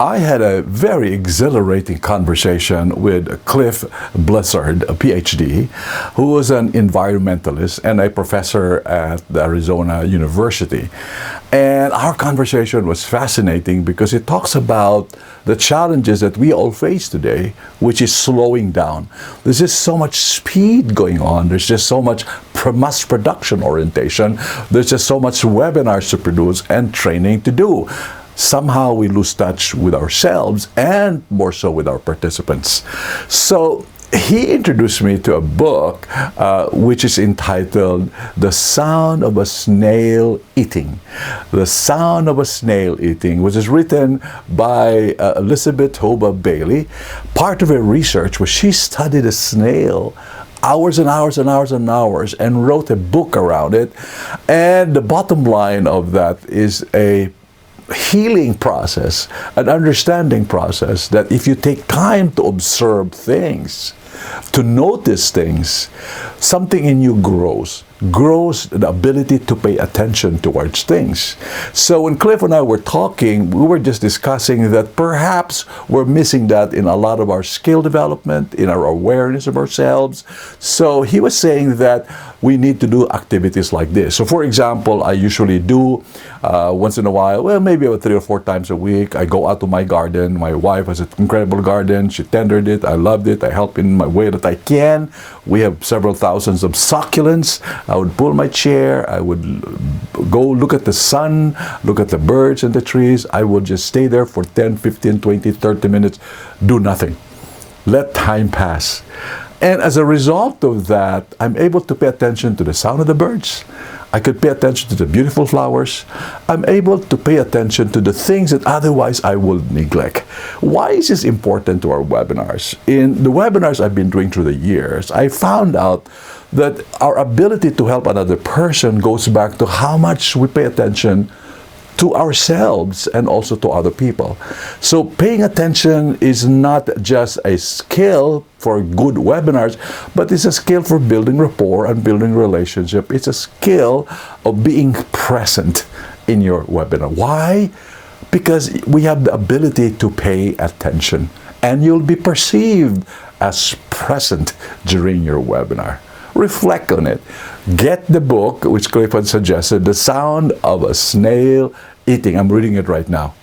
I had a very exhilarating conversation with Cliff Blizzard, a PhD, who was an environmentalist and a professor at the Arizona University. And our conversation was fascinating because it talks about the challenges that we all face today, which is slowing down. There's just so much speed going on. There's just so much mass production orientation. There's just so much webinars to produce and training to do. Somehow we lose touch with ourselves and more so with our participants. So he introduced me to a book which is entitled The Sound of a Snail Eating. The Sound of a Snail Eating, which is written by Elizabeth Hoba Bailey. Part of her research was she studied a snail hours and hours and hours and hours and wrote a book around it. And the bottom line of that is a healing process, an understanding process, that if you take time to observe things, to notice things, something in you grows the ability to pay attention towards things. So when Cliff and I were talking, we were just discussing that perhaps we're missing that in a lot of our skill development, in our awareness of ourselves. So he was saying that we need to do activities like this. So for example, I usually do once in a while, well, maybe about 3 or 4 times a week, I go out to my garden. My wife has an incredible garden. She tended it. I loved it. I help in my way that I can. We have several thousands of succulents. I would pull my chair. I would go look at the sun, look at the birds and the trees. I would just stay there for 10, 15, 20, 30 minutes, do nothing. Let time pass. And as a result of that, I'm able to pay attention to the sound of the birds. I could pay attention to the beautiful flowers. I'm able to pay attention to the things that otherwise I would neglect. Why is this important to our webinars? In the webinars I've been doing through the years, I found out that our ability to help another person goes back to how much we pay attention to ourselves and also to other people. So paying attention is not just a skill for good webinars, but it's a skill for building rapport and building relationship. It's a skill of being present in your webinar. Why? Because we have the ability to pay attention and you'll be perceived as present during your webinar. Reflect on it. Get the book, which Cliff had suggested, The Sound of a Snail Eating. I'm reading it right now.